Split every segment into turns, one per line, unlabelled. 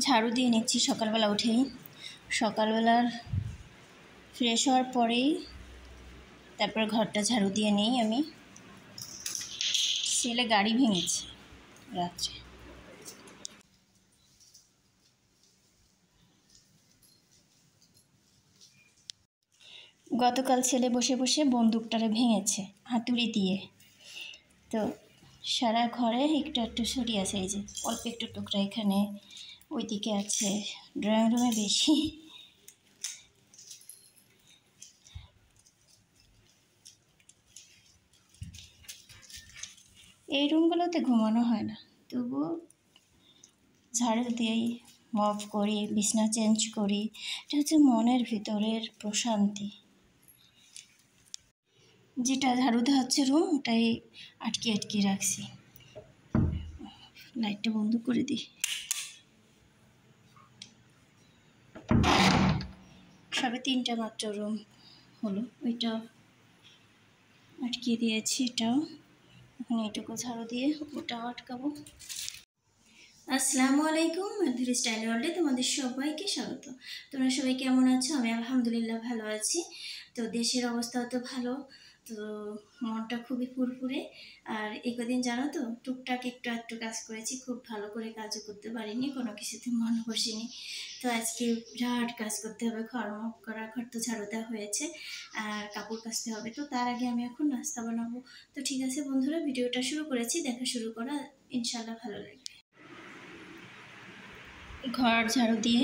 ঝাড়ু দিয়ে নিচ্ছি সকালবেলা উঠেই। সকালবেলার ফ্রেশ হওয়ার পরেই তারপর ঘরটা ঝাড়ু দিয়ে নেই আমি। ছেলে গাড়ি ভেঙেছে রাত্রে। গতকাল ছেলে বসে বসে বন্দুকটারে ভেঙেছে হাতুড়ি দিয়ে। তো সারা ঘরে একটু একটু সরিয়ে আছে, এই যে অল্প একটু টুকরা এখানে, ওইদিকে আছে, ড্রয়িং রুমে বেশি। এই রুমগুলোতে ঘুমানো হয় না, তবুও ঝাড়ু দিয়েই মপ করি, বিছনা চেঞ্জ করি। এটা হচ্ছে মনের ভিতরের প্রশান্তি। যেটা ঝাড়ু দেওয়া হচ্ছে রুম, ওটাই আটকে আটকে রাখছি। লাইটটা বন্ধ করে দিই। সবে 3টা মাত্র রুম হলো, ওইটা আটকে দিয়েছি। এটাও এখন এইটুকু ঝাড়ু দিয়ে ওটাও আটকাবো। আসসালামু আলাইকুম, মাধুরী স্টাইল ওয়ার্ল্ডে তোমাদের সবাইকে স্বাগত। তোমরা সবাই কেমন আছো? আমি আলহামদুলিল্লাহ ভালো আছি। তো দেশের অবস্থাও তো ভালো, তো মনটা খুবই ফুরফুরে। আর একদিন জানো তো, টুকটাক একটু একটু কাজ করেছি, খুব ভালো করে কাজও করতে পারিনি, কোনো কিছুতে মন বসেনি। তো আজকে বিরাট কাজ করতে হবে। ঘর মপ করা, ঘর তো ঝাড়ু দেওয়া হয়েছে, আর কাপড় কাচতে হবে। তো তার আগে আমি এখন নাস্তা বানাবো। তো ঠিক আছে বন্ধুরা, ভিডিওটা শুরু করেছি, দেখা শুরু করা, ইনশাল্লাহ ভালো লাগবে। ঘর ঝাড়ু দিয়ে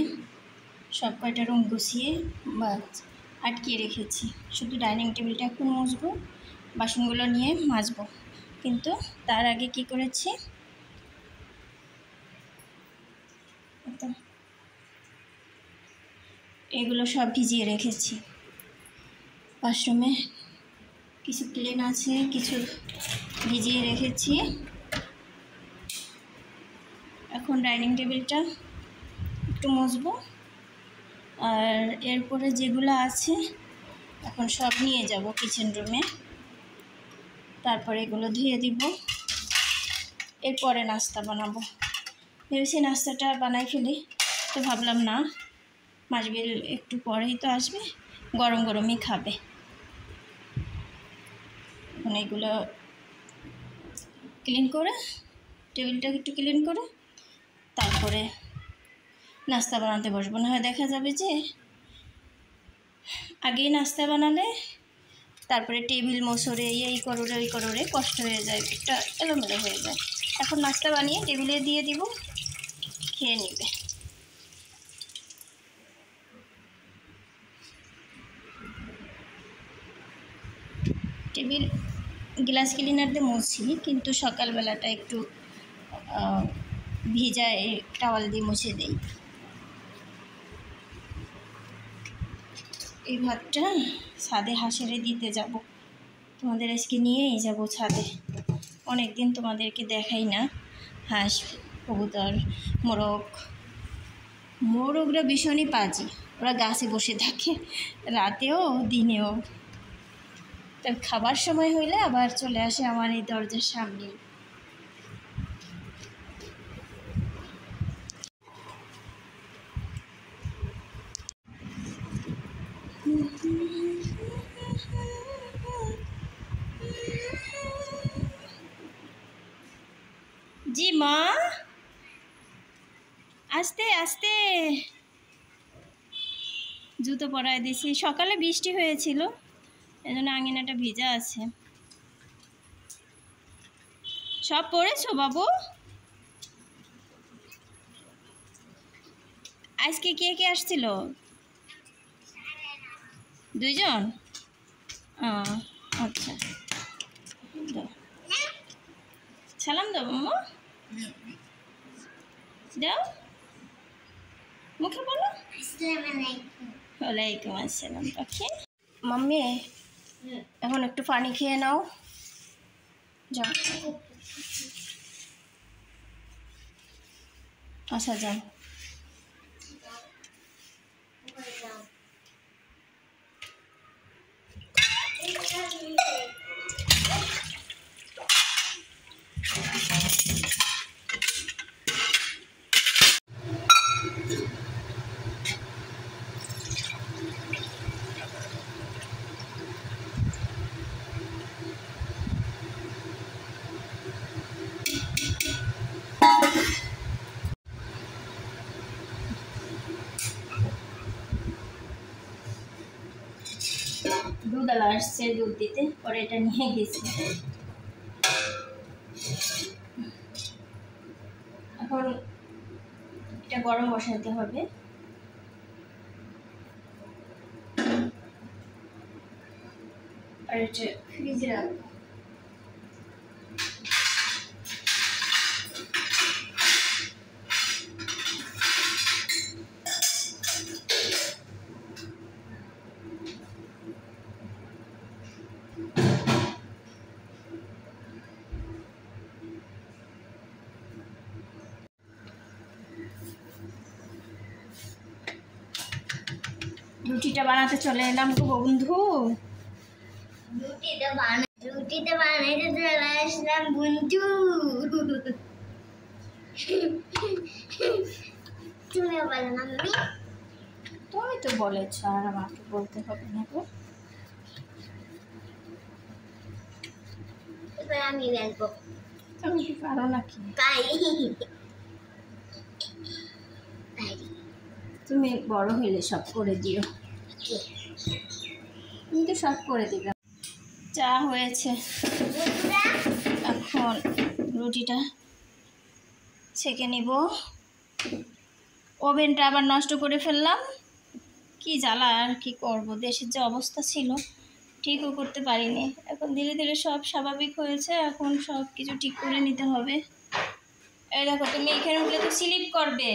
সব কয়টা রুম গুছিয়ে বা আটকিয়ে রেখেছি। শুধু ডাইনিং টেবিলটা এখন মুছবো, বাসনগুলো নিয়ে মাজবো। কিন্তু তার আগে কি করেছি, এগুলো সব ভিজিয়ে রেখেছি। ওয়াশরুমে কিছু ক্লিন আছে, কিছু ভিজিয়ে রেখেছি। এখন ডাইনিং টেবিলটা একটু মুছবো, আর এরপরে যেগুলো আছে এখন সব নিয়ে যাব কিচেন রুমে। তারপরে এগুলো ধুয়ে দিব, এরপরে নাস্তা বানাবো। ভেবেছি নাস্তাটা বানাই ফেলি, তো ভাবলাম না, মাসবিল একটু পরেই তো আসবে, গরম গরমই খাবে। এখন এগুলো ক্লিন করে, টেবিলটা একটু ক্লিন করে তারপরে নাস্তা বানাতে বসবো। না হয় দেখা যাবে যে আগেই নাস্তা বানালে তারপরে টেবিল মোছরে, এই করোরে ওই করোরে কষ্ট হয়ে যায়, একটা এলোমেলো হয়ে যায়। এখন নাস্তা বানিয়ে টেবিলে দিয়ে দিব, খেয়ে নেবে। টেবিল গ্লাস ক্লিনার দিয়ে মুছি, কিন্তু সকালবেলাটা একটু ভিজায় টাওয়াল দিয়ে মুছে দেই। এই ভাতটা ছাদে হাঁসেরে দিতে যাব, তোমাদের আজকে নিয়েই যাব ছাদে। অনেক দিন তোমাদেরকে দেখাই না। হাঁস, কবুতর, মোরগরা ভীষণই পাজি, ওরা গাছে বসে থাকে রাতেও দিনেও। তার খাবার সময় হইলে আবার চলে আসে আমার এই দরজার সামনে। জি মা, আস্তে আস্তে। জুতো পরায় দিছি, সকালে বৃষ্টি হয়েছিল, এজন্য আঙিনাটা ভিজা আছে। সব পড়েছো বাবু? আজকে কে কে আসছিল? 2 জন? আচ্ছা, সালাম দাও মাম্মা, দাও, মুখে বলো ওয়ালাইকুম আসসালাম। ওকে মাম্মি, এখন একটু পানি খেয়ে নাও, যাও। আচ্ছা যাও। দুধওয়ালা আসছে দুধ দিতে, পরে এটা নিয়ে গেছি। এখন এটা গরম বসাতে হবে। আর এটা ফ্রিজে রাখবো। রুটিটা বানাতে চলে এলাম গো বন্ধু। রুটিটা বানাইতে চলে আসলাম বন্ধু। তুমি বলো না মাম্মি। তুমি তো বলেছ, আর আমাকে বলতে হবে না গো। এবার আমি বলবো। তুমি কি পারো নাকি? তুমি বড় হইলে সব করে দিও। তুমি তো সব করে দিবে। চা হয়েছে, এখন রুটিটা ছেঁকে নিব। ওভেনটা আবার নষ্ট করে ফেললাম, কি জ্বালা। আর কি করব, দেশের যে অবস্থা ছিল ঠিকও করতে পারিনি। এখন ধীরে ধীরে সব স্বাভাবিক হয়েছে, এখন সব কিছু ঠিক করে নিতে হবে। এই দেখো, তুমি এখানে উঠলে তো স্লিপ করবে।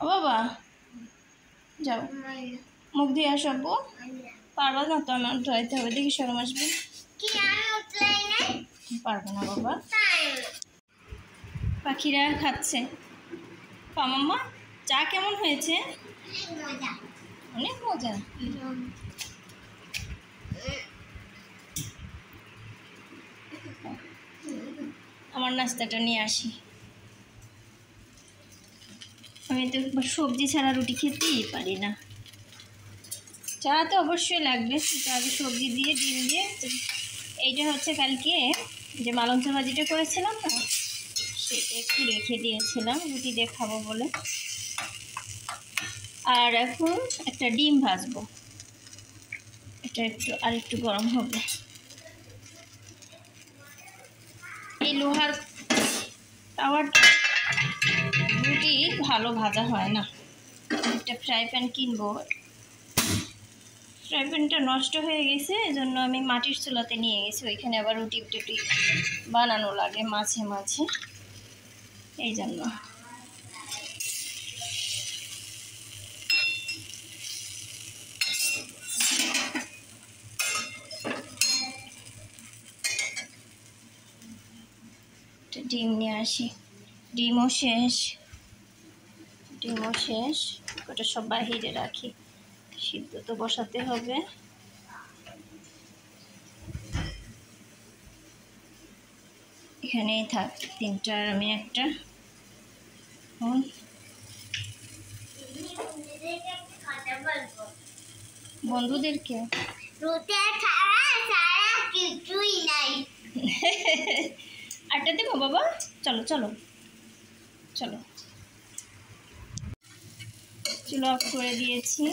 ও বাবা, যাও মুখ দিয়ে আসবো। পারবা না তো, আমার ধরাইতে হবে। দেখি শরম আসবে। পারবে না বাবা। পাখিরা খাচ্ছে। মাম্মা, চা কেমন হয়েছে? অনেক মজা। আমার নাস্তাটা নিয়ে আসি। আমি তো সবজি ছাড়া রুটি খেতেই পারি না। চা তো অবশ্যই লাগবে, আগে সবজি দিয়ে ডিম দিয়ে। এইটা হচ্ছে কালকে যে মালঞ্চা ভাজিটা করেছিলাম না, সেটা একটু রেখে দিয়েছিলাম রুটি দিয়ে খাবো বলে। আর এখন একটা ডিম ভাজবো, এটা আরেকটু গরম হবে। এই লোহার তাওয়ার রুটি ভালো ভাজা হয় না। একটা ফ্রাই প্যান কিনবো। ফ্রাই প্যানটা নষ্ট হয়ে গেছে, এজন্য আমি মাটির চুলাতে নিয়ে গেছি। ওইখানে আবার রুটি টুটি বানানো লাগে মাঝে মাঝে, এই জন্য। ডিম নিয়ে আসি। ডিমও শেষ। ওটা সব বাহিরে রাখি, সিদ্ধ তো বসাতে হবে। এখানেই থাক, তিনটার আমি একটা। বন্ধুদেরকে আটটা দেবো বাবা। চলো চলো চলো। চুলো অফ করে দিয়েছি।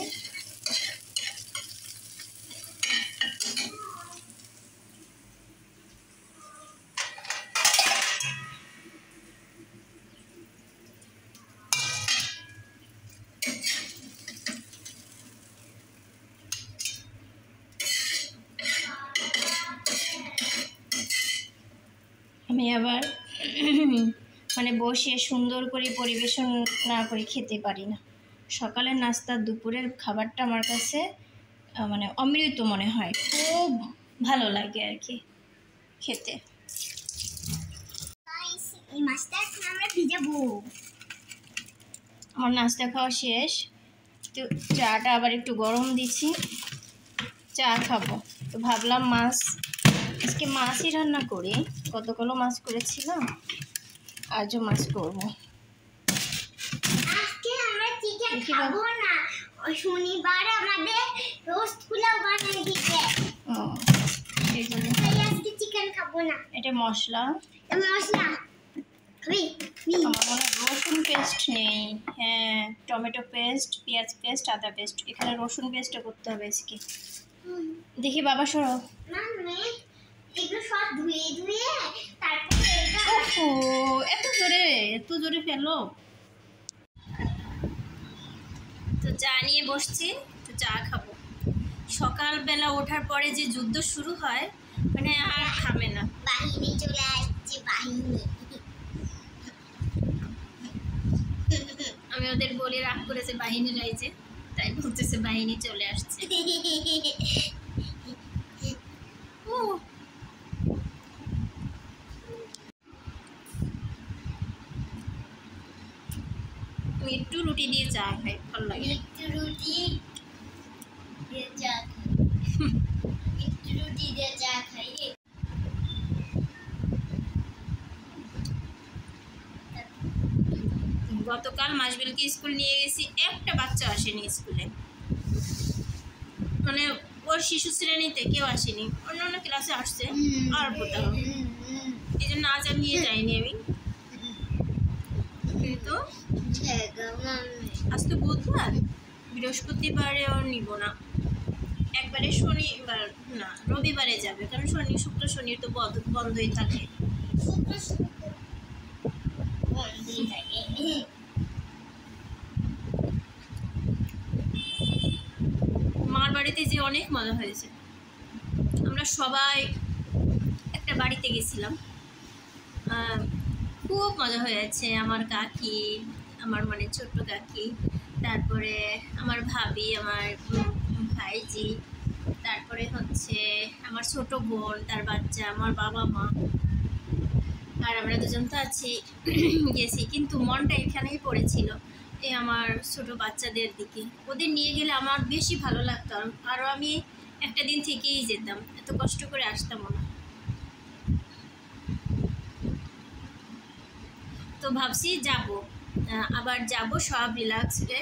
আমি আবার মানে বসে সুন্দর করে পরিবেশন না করে খেতে পারি না। সকালের নাস্তা দুপুরের খাবারটা আমার কাছে মানে অমৃত মনে হয়, খুব ভালো লাগে আর কি খেতে। এই মাছটা আমরা ভিজাবো। আমার নাস্তা খাওয়া শেষ, তো চাটা আবার একটু গরম দিচ্ছি, চা খাবো। তো ভাবলাম আজকে মাছই রান্না করি। গতকালও মাছ করেছিলাম, আজও মাছ করবো। আজকে আমরা চিকেন খাবো না, শনিবার আমাদের রোস্ট পোলাও বানিয়ে দিতে। এই জন্য আজকে চিকেন খাবো না। এটা মশলা আমার মনে হয় রসুন পেস্ট নেই। হ্যাঁ, টমেটো পেস্ট, পেঁয়াজ পেস্ট, আদা পেস্ট। এখানে রসুন পেস্টটা করতে হবে আজকে। দেখি বাবা সরো। এত জোরে ফেলো। তো চা নিয়ে বসছি, তো চা খাবো। সকালবেলা ওঠার পরে যে যুদ্ধ শুরু হয়, মানে আর থামে না। বাহিনী চলে আসছে, বাহিনী। আমি ওদের বলে রাগ করেছে বাহিনী রাইছে, তাই বলতেছে বাহিনী চলে আসছে। আমি একটু রুটি দিয়ে চা খাই, ভালো লাগে। একটু রুটি দিয়ে চা খাই, একটু রুটি দিয়ে চা খাই। গতকাল মাসবিলকে স্কুল নিয়ে গেছি, একটা বাচ্চা আসেনি স্কুলে, মানে ওর শিশু শ্রেণীতে কেউ আসেনি, অন্যান্য ক্লাসে আসছে আর কোথাও, এই জন্য আজ আর নিয়ে যাইনি আমি। কিন্তু আজ তো বুধবার, বৃহস্পতিবারেও নিব না, একবারে শনিবার না রবিবারে যাবে, কারণ শনি শুক্র শনি তো বন্ধই থাকে। মার বাড়িতে যে অনেক মজা হয়েছে। আমরা সবাই একটা বাড়িতে গেছিলাম, খুব মজা হয়েছে। আমার কাকি, আমার মানে ছোট্ট কাকি, তারপরে আমার ভাবি, আমার ভাইজি, তারপরে হচ্ছে আমার ছোট বোন, তার বাচ্চা, আমার বাবা মা, আর আমরা দুজন তো আছি। গেছি, কিন্তু মনটা এখানেই পড়েছিল এই আমার ছোট বাচ্চাদের দিকে। ওদের নিয়ে গেলে আমার বেশি ভালো লাগতো, আরও আমি একটা দিন থেকেই যেতাম, এত কষ্ট করে আসতাম না। তো ভাবছি যাব, আবার যাব সব রিল্যাক্সে,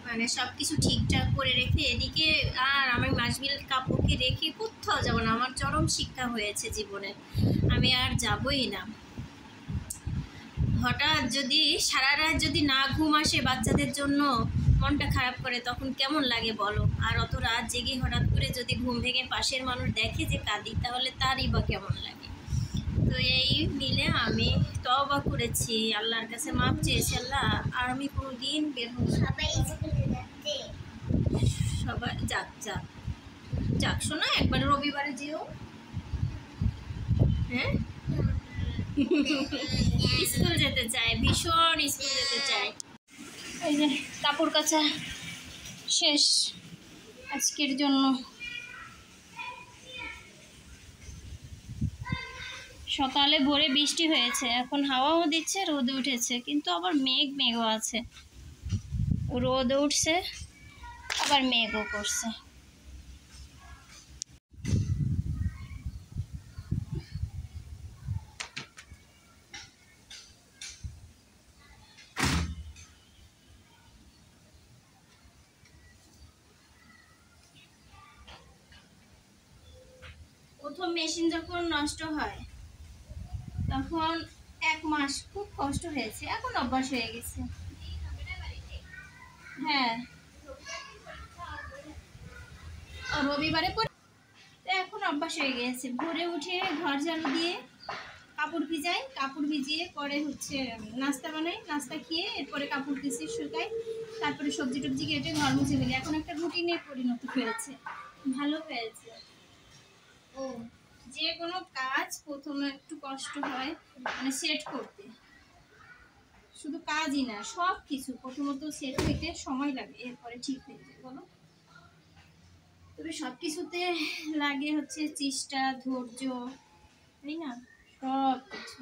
মানে সব কিছু ঠিকঠাক করে রেখে এদিকে। আর আমি মাসবিল কাপড়কে রেখে কোথাও যাব না, আমার চরম শিক্ষা হয়েছে জীবনে, আমি আর যাবই না। হঠাৎ যদি সারা রাত যদি না ঘুম আসে বাচ্চাদের জন্য, মনটা খারাপ করে, তখন কেমন লাগে বলো? আর অত রাত জেগে হঠাৎ করে যদি ঘুম ভেঙে পাশের মানুষ দেখে যে কাঁদি, তাহলে তারই বা কেমন লাগে? তো এই মিলে আমি তওবা করেছি, আল্লাহর কাছে মাপ চেয়েছি, আল্লাহ আর আমি কোনো দিন বের হব। সবাই যাক যাক যাক শোনা, একবার রবিবারে যেও। হ্যাঁ, স্কুল যেতে চাই, ভীষণ স্কুল যেতে চাই। এই যে কাপড় কাচা শেষ আজকের জন্য। সকালে ভোরে বৃষ্টি হয়েছে, এখন হাওয়াও দিচ্ছে, রোদ উঠেছে, কিন্তু আবার মেঘও আছে। রোদ উঠছে আবার মেঘও করছে। প্রথম মেশিন যখন নষ্ট হয় তখন 1 মাস খুব কষ্ট হয়েছে, এখন অভ্যাস হয়ে গেছে। হ্যাঁ, রবিবারে এখন অভ্যাস হয়ে গেছে। ভোরে উঠে ঘর ঝাড়ু দিয়ে কাপড় ভিজাই, কাপড় ভিজিয়ে পরে হচ্ছে নাস্তা বানাই, নাস্তা খেয়ে এরপরে কাপড় কেচে শুকাই, তারপরে সবজি টবজি কেটে ঘর মুছে ফেলি। এখন একটা রুটিনে পরিণত হয়েছে, ভালো হয়েছে। ও, যে কোনো কাজ প্রথমে একটু কষ্ট হয়, মানে সেট করতে, শুধু কাজই না সব কিছু প্রথমত সেট হইতে সময় লাগে, এরপরে ঠিক হয়ে যায় বলো। তবে সব কিছুতে লাগে হচ্ছে চেষ্টা, ধৈর্য, তাই না? সব কিছু।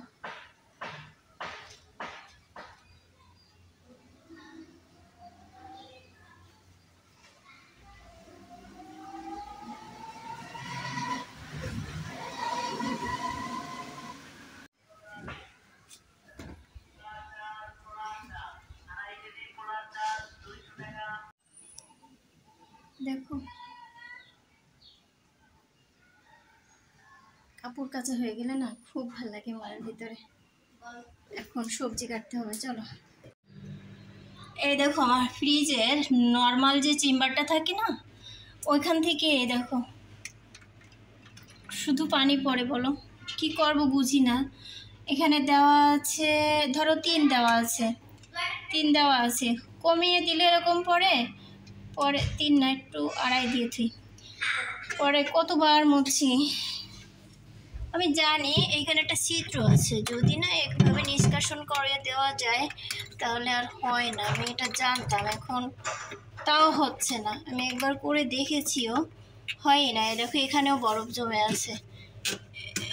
দেখো কাপড় কাচা হয়ে গেলে না খুব ভালো লাগে মনের ভিতরে। এখন সবজি কাটতে হবে, চলো। এই দেখো আমার ফ্রিজের নর্মাল যে চেম্বারটা থাকে না, ওইখান থেকে এই দেখো শুধু পানি পড়ে। বলো কি করব বুঝি না। এখানে দেওয়া আছে ধরো 3 দেওয়া আছে, 3 দেওয়া আছে, কমিয়ে দিলে এরকম পরে 3 না, একটু 2.5 দিয়েছি, পরে কতবার মুছছি। আমি জানি এইখানে একটা ছিদ্র আছে, যদি না একভাবে নিষ্কাশন করে দেওয়া যায় তাহলে আর হয় না। আমি এটা জানতাম, এখন তাও হচ্ছে না। আমি একবার করে দেখেছিও, হয় না। এই দেখো এখানেও বরফ জমে আছে,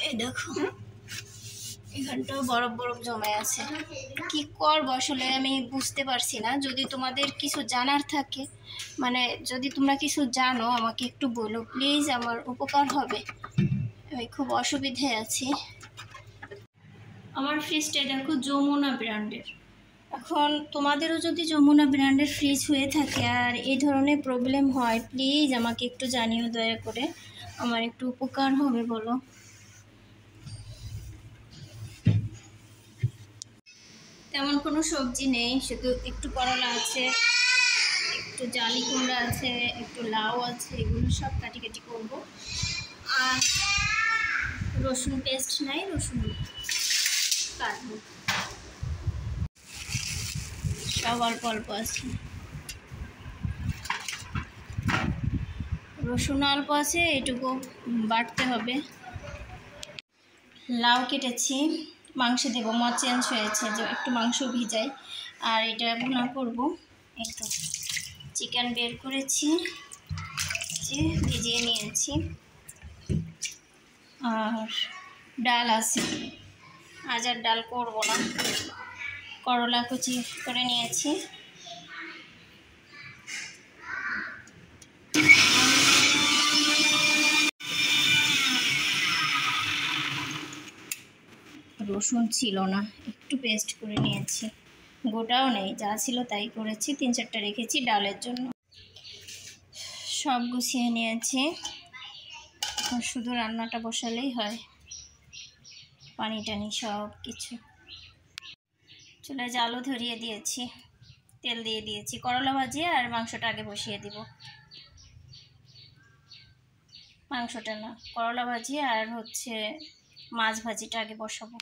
এই দেখো এখানটাও বরফ বরফ জমে আছে। কি করবো আসলে আমি বুঝতে পারছি না। যদি তোমাদের কিছু জানার থাকে, মানে যদি তোমরা কিছু জানো আমাকে একটু বলো প্লিজ, আমার উপকার হবে। আমি খুব অসুবিধায় আছি। আমার ফ্রিজটা দেখো যমুনা ব্র্যান্ডের। এখন তোমাদেরও যদি যমুনা ব্র্যান্ডের ফ্রিজ হয়ে থাকে আর এই ধরনের প্রবলেম হয়, প্লিজ আমাকে একটু জানিও দয়া করে, আমার একটু উপকার হবে বলো। তেমন কোনো সবজি নেই, শুধু একটু করলা আছে, একটু জালি কুমড়া আছে, একটু লাউ আছে, এগুলো সব কাটি কাটি করবো। আর রসুন পেস্ট নাই, রসুন কাটবো, সব অল্প অল্প আছে। রসুন অল্প আছে, এটুকু বাটতে হবে। লাউ কেটেছি, মাংসে দেবো, মত চেঞ্জ হয়েছে, যে একটু মাংস ভিজাই আর এটা ভুনা করবো। এই তো চিকেন বের করেছি, যে ভিজিয়ে নিয়েছি, আর ডাল আছে। আজ আর ডাল করবো না, করলা কুচি করে নিয়েছি। রসুন ছিল না, একটু পেস্ট করে নিয়েছি, গোটাও নেই, যা ছিল তাই করেছি। 3-4টা রেখেছি ডালের জন্য। সব গুছিয়ে নিয়েছি, এখন শুধু রান্নাটা বসালেই হয়, পানি টানি সব কিছু। চুলায় জালও ধরিয়ে দিয়েছি, তেল দিয়ে দিয়েছি। করলা ভাজি আর মাংসটা আগে বসিয়ে দিব। মাংসটা না, করলা ভাজি আর হচ্ছে মাছ ভাজিটা আগে বসাবো।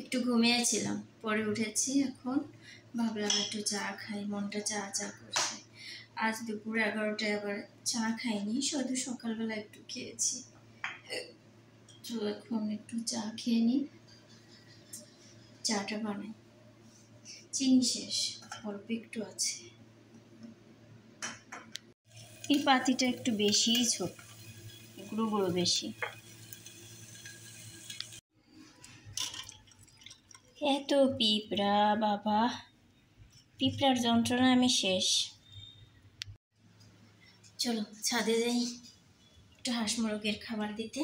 একটু ঘুমিয়েছিলাম, পরে উঠেছি, এখন ভাবলাম একটু চা খাই, মনটা চা চা করছে। আজ দুপুর 11টায় আবার চা খাইনি, শুধু সকালবেলা একটু খেয়েছি। তো এখন একটু চা খেয়ে নিই, চাটা বানাই। চিনি শেষ, অল্প একটু আছে। এই পাতিটা একটু বেশিই ছোট, গুঁড়ো গুঁড়ো বেশি। এত পিঁপড়া বাবা, পিঁপড়ার যন্ত্রণা আমি শেষ। চলো ছাদে যাই একটু হাঁস মুরগের খাবার দিতে।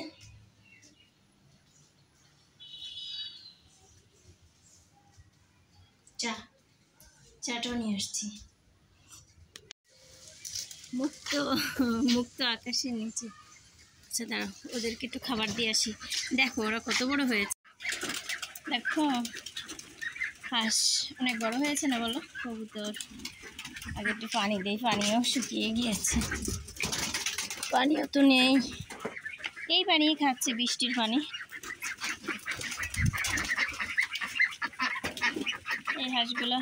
চাটাও নিয়ে আসছি। মুক্ত আকাশের নিচে। আচ্ছা দাঁড়াও, ওদেরকে একটু খাবার দিয়ে আসি। দেখো ওরা কত বড় হয়েছে, দেখো হাঁস অনেক বড় হয়েছে না বলো। কবুতর, আগে একটু পানি দেই, পানিও শুকিয়ে গিয়েছে, পানিও তো নেই। এই পানি খাচ্ছে, বৃষ্টির পানি। এই হাঁসগুলো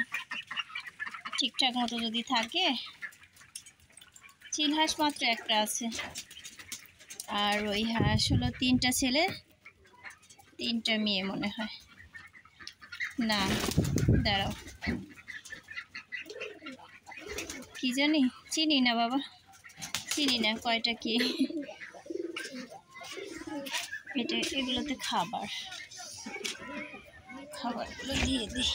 ঠিকঠাক মতো যদি থাকে, চিল হাঁস মাত্র একটা আছে, আর ওই হাঁস হলো 3টা ছেলে 3টা মেয়ে মনে হয়। না দাঁড়াও, কি জানি, চিনি না বাবা, চিনি না কয়টা কি। এটা এগুলোতে খাবারগুলো দিয়ে দিই।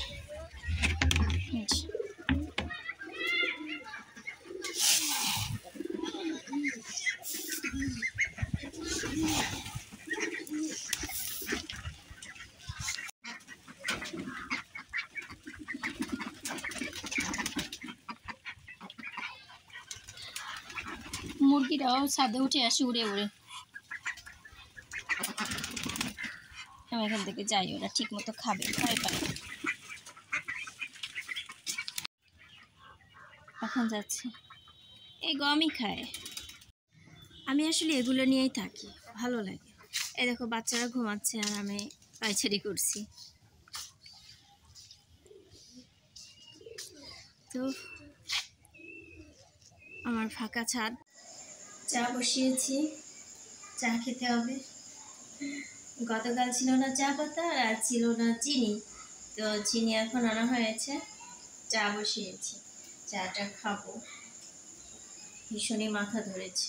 মুরগিরাও ছাদে উঠে আসে উড়ে উড়ে। আমি এখান থেকে যাই, ওরা ঠিক মতো খাবে, ভয় পায়। এখন যাচ্ছে, এই গমই খায়। আমি আসলে এগুলো নিয়েই থাকি, ভালো লাগে। এই দেখো বাচ্চারা ঘুমাচ্ছে আর আমি পায়চারি করছি। তো আমার ফাঁকা ছাদ, চা বসিয়েছি, চা খেতে হবে। গতকাল ছিল না চা পাতা আর ছিল না চিনি, তো চিনি এখন আনা হয়েছে, চা বসিয়েছি, চাটা খাবো। ভীষণই মাথা ধরেছে।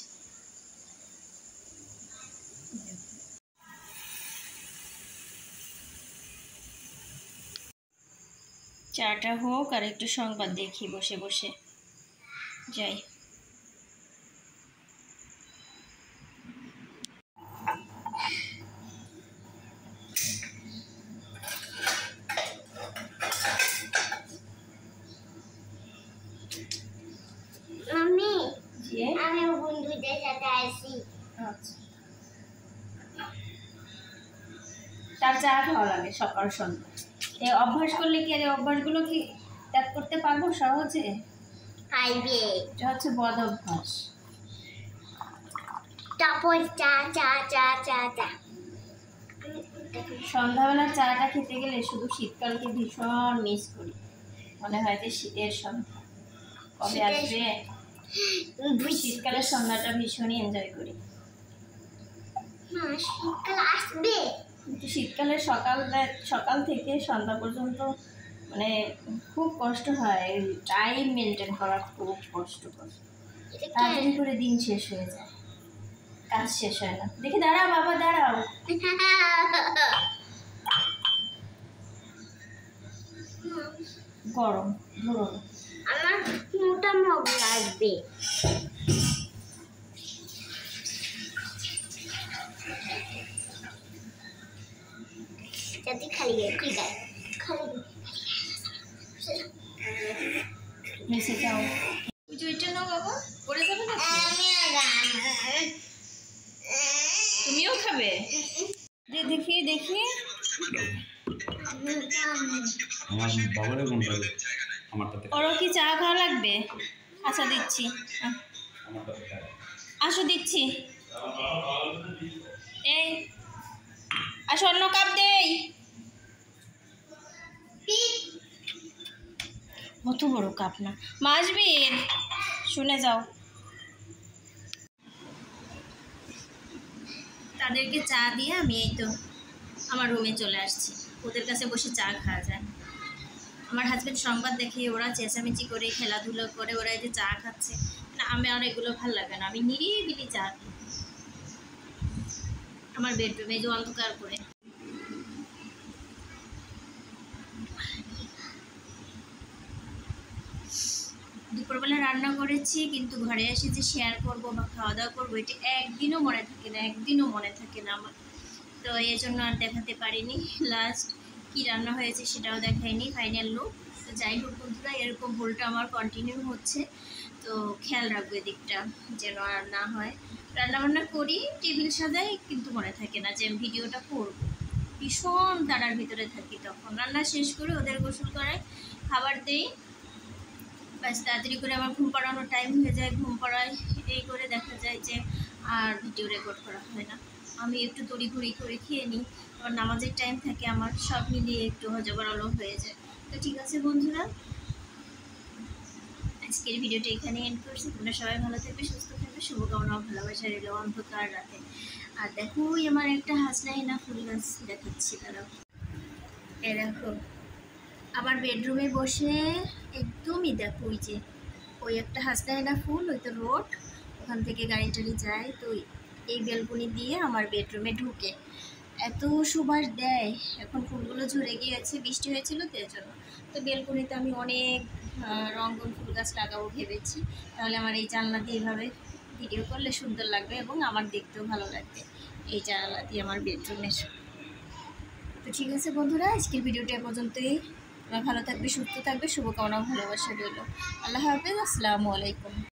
চাটা হোক আর একটু সংবাদ দেখি বসে বসে, যাই।
মাম্মি, আমি বন্ধুদের সাথে আসি।
আচ্ছা, তার চা খাওয়া লাগে সকাল সন্ধ্যা। এই অভ্যাস করলে কি, আর এই অভ্যাসগুলো কি ত্যাগ করতে পারবো সহজে?
খাইবে।
এটা হচ্ছে বদ অভ্যাস।
তারপর চা চা চা চা চা।
সন্ধ্যাবেলা চাটা খেতে গেলে শুধু শীতকালকে ভীষণ মিস করি, মনে হয় যে শীতের সন্ধ্যা কবে আসবে। শীতকালের সন্ধ্যাটা ভীষণই এনজয় করি।
শীতকাল আসবে,
কিন্তু শীতকালের সকাল থেকে সন্ধ্যা পর্যন্ত মানে খুব কষ্ট হয়, টাইম মেনটেন করা খুব কষ্টকর। তাড়াতাড়ি করে দিন শেষ হয়ে যায়, কাজ শেষ হয় না। দেখি, দাঁড়াও বাবা দাঁড়াও। গরম ধরো,
আমার মোটা মগ লাগবে। যাতে খালি ঠিক আছে, খালি
নিচে যাও। ওই যে ওইটা নাও বাবা, পড়ে যাবে না। তুমিও খাবে? দেখি দেখি, ওরও কি চা খাওয়া লাগবে? আচ্ছা দিচ্ছি, আসো দিচ্ছি। এই আসো, অন্য কাপ দেই। অত বড় কাপ না, মাসবিন শুনে যাও। তাদেরকে চা দিয়ে আমি এই তো আমার রুমে চলে আসছি। ওদের কাছে বসে চা খাওয়া যায়। আমার হাজব্যান্ড সংবাদ দেখে, ওরা চেঁচামেচি করে খেলাধুলো করে, ওরা এই যে চা খাচ্ছে না, আমি আর এগুলো ভালো লাগে না। আমি নিরিবিলি চা খাই আমার বেডরুমে, যে অন্ধকার করে। দুপুরবেলা রান্না করেছি, কিন্তু ঘরে এসে যে শেয়ার করবো বা খাওয়া দাওয়া করবো, এটা একদিনও মনে থাকে না আমার। তো এই জন্য আর দেখাতে পারিনি। লাস্ট কি রান্না হয়েছে সেটাও দেখাইনি, ফাইনাল লুক। তো যাই হোক বন্ধুরা, এরকম ভুলটা আমার কন্টিনিউ হচ্ছে, তো খেয়াল রাখবো এদিকটা যেন আর না হয়। রান্নাবান্না করি, টেবিল সাজাই, কিন্তু মনে থাকে না যে আমি ভিডিওটা করবো। ভীষণ তাড়ার ভিতরে থাকি। তখন রান্না শেষ করে ওদের গোসল করাই, খাবার দেই, ব্যাস তাড়াতাড়ি করে আমার ঘুম পাড়ানোর টাইম হয়ে যায়, ঘুম পাড়াই, এই করে দেখা যায় যে আর ভিডিও রেকর্ড করা হয় না। আমি একটু তড়িঘড়ি করে খেয়ে নিই, আবার নামাজের টাইম থাকে আমার, সব মিলিয়ে একটু হজবরল হয়ে যায়। তো ঠিক আছে বন্ধুরা, আজকের ভিডিওটা এখানে এন্ড করছি। তোমরা সবাই ভালো থাকবে, সুস্থ থাকবে, শুভকামনা ও ভালোবাসা রইল অন্ধকার রাতে। আর দেখো, আমার একটা হাসনাইনা ফুল গাছ দেখাচ্ছি, তারাও এ দেখো আমার বেডরুমে বসে একদমই দেখো, ওই যে ওই একটা হাসনাইনা ফুল, ওই তো রোড, ওখান থেকে গাড়ি টাড়ি যায়, তো এই বেলকনি দিয়ে আমার বেডরুমে ঢুকে এত সুবাস দেয়। এখন ফুলগুলো ঝরে গিয়েছে, বৃষ্টি হয়েছিল তো এর জন্য। তো বেলকনিতে আমি অনেক রঙন ফুল গাছ লাগাবো ভেবেছি, তাহলে আমার এই জানলা দিয়ে এভাবে ভিডিও করলে সুন্দর লাগবে এবং আমার দেখতেও ভালো লাগবে এই জানলা দিয়ে আমার বেডরুমের। তো ঠিক আছে বন্ধুরা, আজকের ভিডিওটা এ পর্যন্তই। ভালো থাকবে, সুস্থ থাকবে, শুভকামনা ভালোবাসা রইল। আল্লাহ হাফেজ, আসসালামু আলাইকুম।